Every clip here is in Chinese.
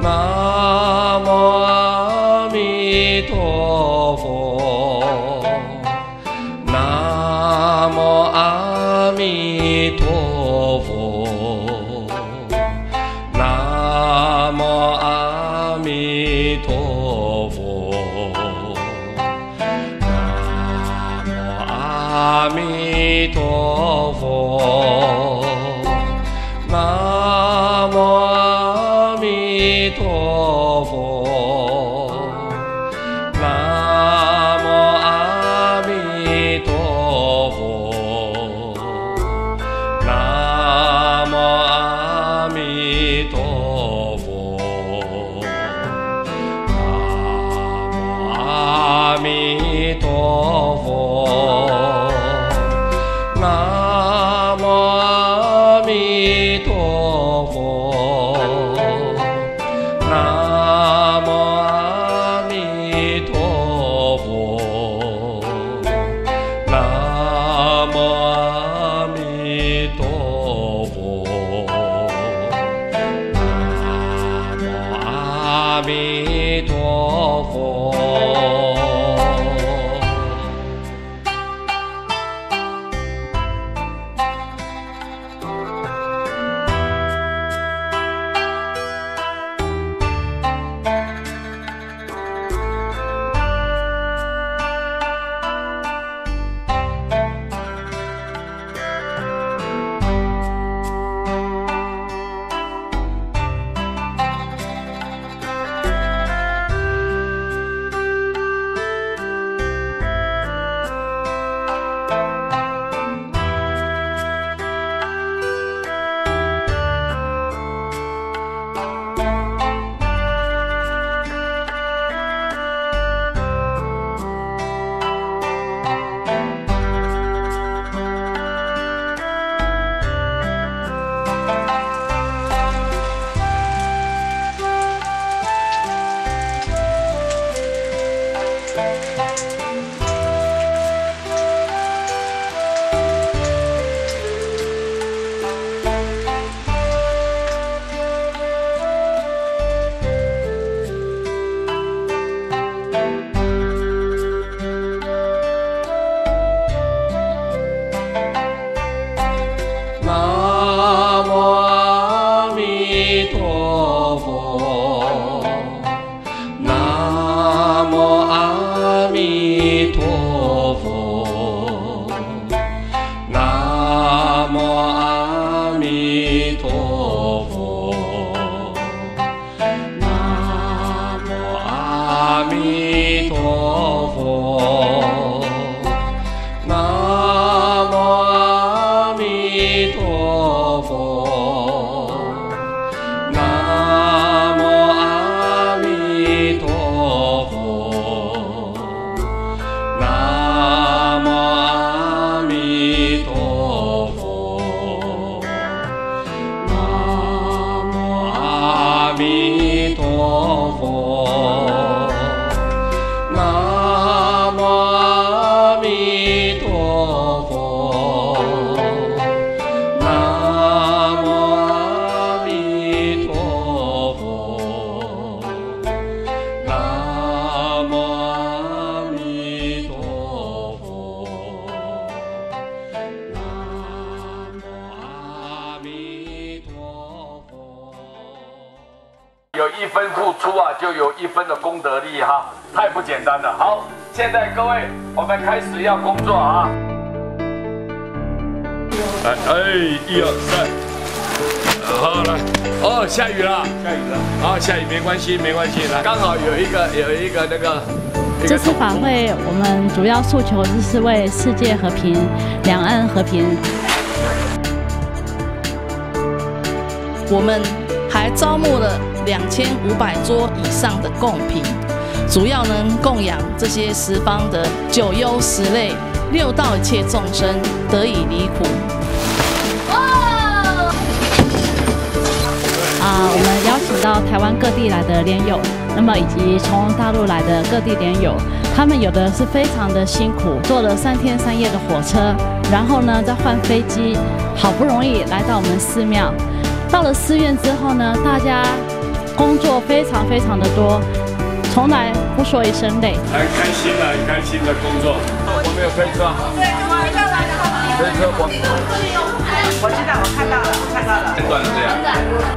南无阿弥陀佛，南无阿弥陀佛，南无阿弥陀佛，南无阿弥陀佛，南无阿弥陀佛，南无阿弥陀佛，南无阿弥陀佛，南无阿弥陀佛，南无阿弥陀佛，南无阿弥陀佛，南无阿弥陀佛，南无阿弥陀佛。有1分付出啊，就有1分的功德力哈，太不简单了。好，现在各位，我们开始要工作啊。来，1、2、3，好来，哦，下雨了，下雨了，啊，下雨没关系，没关系，来，刚好有一个那个。这次法会我们主要诉求就是为世界和平、两岸和平。我们还招募了2500桌以上的贡品，主要能供养这些十方的9优10类，6道一切众生得以离苦。我们邀请到台湾各地来的莲友，那么以及从大陆来的各地莲友，他们有的是非常的辛苦，坐了3天3夜的火车，然后呢再换飞机，好不容易来到我们寺庙。到了寺院之后呢，大家工作非常非常的多，从来不说一声累。很开心的，很开心的工作。我们有推车啊，推车我知道，我看到了。片段是这样。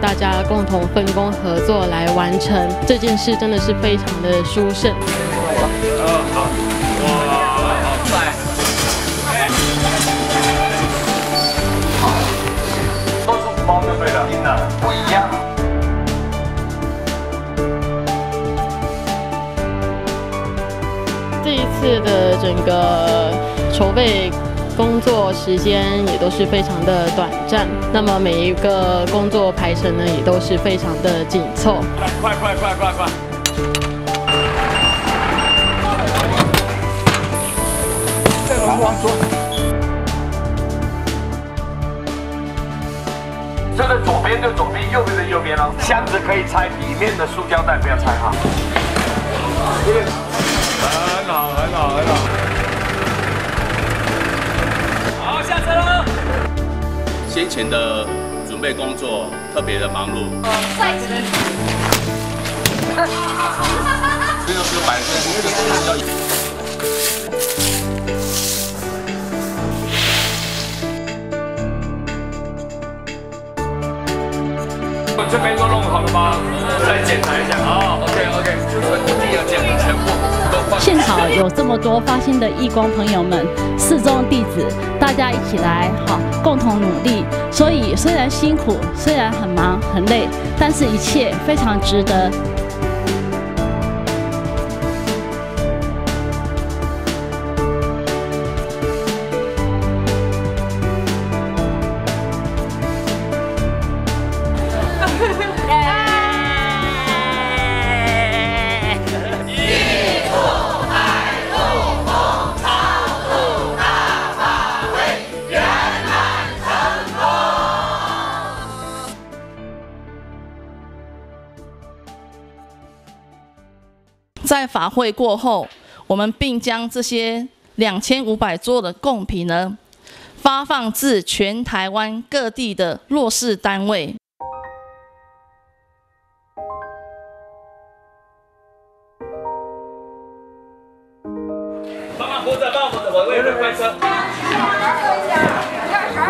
大家共同分工合作来完成这件事，真的是非常的殊胜。好，哇，好帅！都是5包就对了，真的不一样。这一次的整个筹备工作时间也都是非常的短暂，那么每一个工作排程呢也都是非常的紧凑。快！这个往左。这个左边就左边，右边的右边哦。箱子可以拆，里面的塑胶袋不要拆哈。很好。好，下车了。先前的准备工作特别的忙碌。帅气。这就是摆设，这边都弄好了吗？再检查一下啊。OK， 第二件全部都放。现场有这么多发心的义工朋友们，4众弟子，大家一起来共同努力。所以虽然辛苦，虽然很忙很累，但是一切非常值得。在法会过后，我们并将这些2500桌的贡品呢，发放至全台湾各地的弱势单位。帮忙扶着，我为了快车。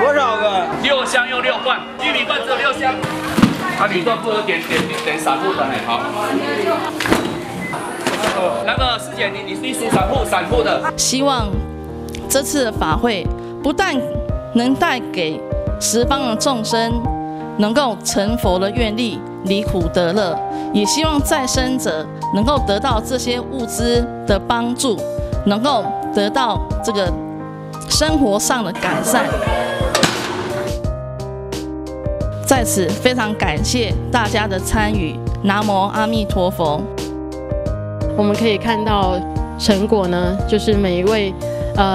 多少个？6箱用6罐，玉米罐只有6箱。它铝段不能点散户的，好。那个师姐，你属散户的。希望这次的法会不但能带给十方的众生能够成佛的愿力，离苦得乐，也希望在生者能够得到这些物资的帮助，能够得到这个生活上的改善。在此非常感谢大家的参与，南无阿弥陀佛。我们可以看到成果呢，就是每一位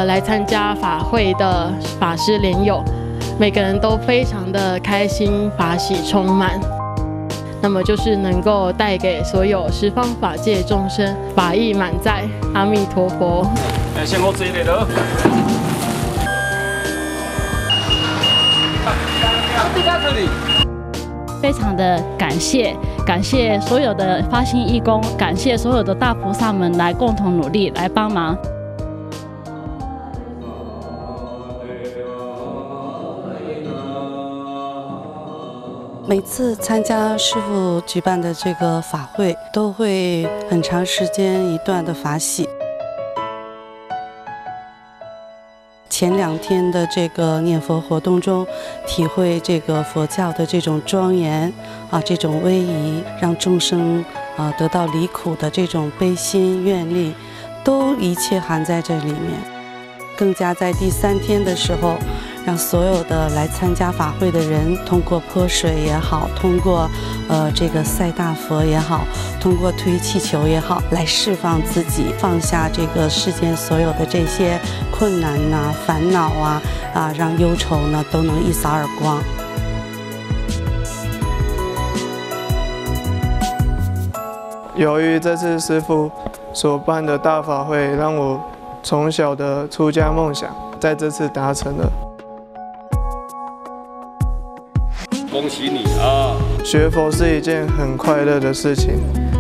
来参加法会的法师莲友，每个人都非常的开心，法喜充满。那么就是能够带给所有十方法界众生法益满载，阿弥陀佛。先我这一类的。非常的感谢所有的发心义工，感谢所有的大菩萨们来共同努力来帮忙。每次参加师父举办的这个法会，都会很长时间一段的法喜。前2天的这个念佛活动中，体会这个佛教的这种庄严这种威仪，让众生得到离苦的这种悲心愿力，都一切含在这里面。更加在第3天的时候，让所有的来参加法会的人，通过泼水也好，通过这个赛大佛也好，通过推气球也好，来释放自己，放下这个世间所有的这些困难烦恼让忧愁呢都能一扫而光。由于这次师父所办的大法会，让我从小的出家梦想在这次达成了。恭喜你啊！学佛是一件很快乐的事情，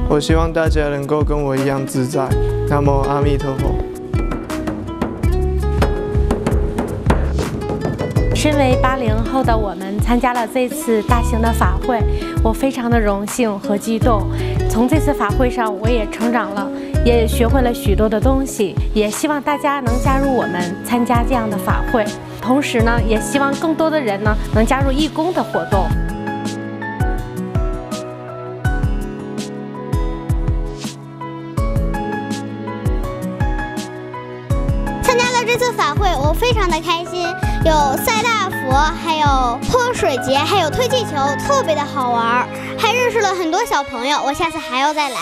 我希望大家能够跟我一样自在。南无阿弥陀佛。身为80后的我们，参加了这次大型的法会，我非常的荣幸和激动。从这次法会上，我也成长了，也学会了许多的东西。也希望大家能加入我们参加这样的法会，同时呢，也希望更多的人呢能加入义工的活动。参加了这次法会，我非常的开心，有赛大佛，还有泼水节，还有推气球，特别的好玩，还认识了很多小朋友，我下次还要再来。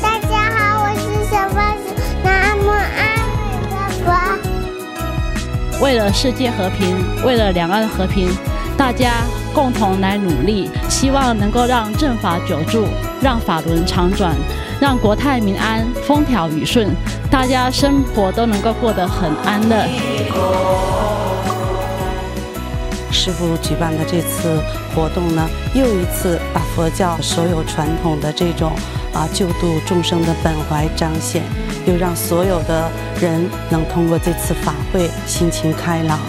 大家好，我是小番薯，南无阿弥陀佛。为了世界和平，为了两岸和平，大家共同来努力，希望能够让正法久住，让法轮常转，让国泰民安，风调雨顺，大家生活都能够过得很安乐。师父举办的这次活动呢，又一次把佛教所有传统的这种救度众生的本怀彰显，又让所有的人能通过这次法会心情开朗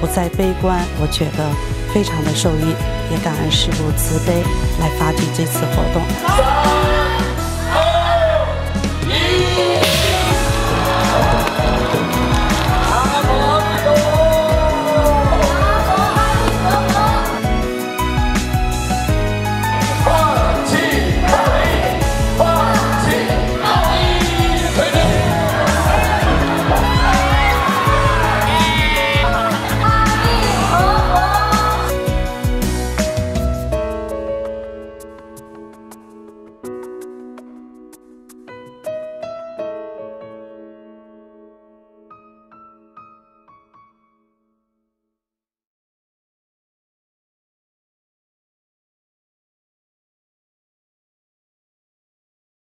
不再悲观，我觉得非常的受益，也感恩师父慈悲来发起这次活动。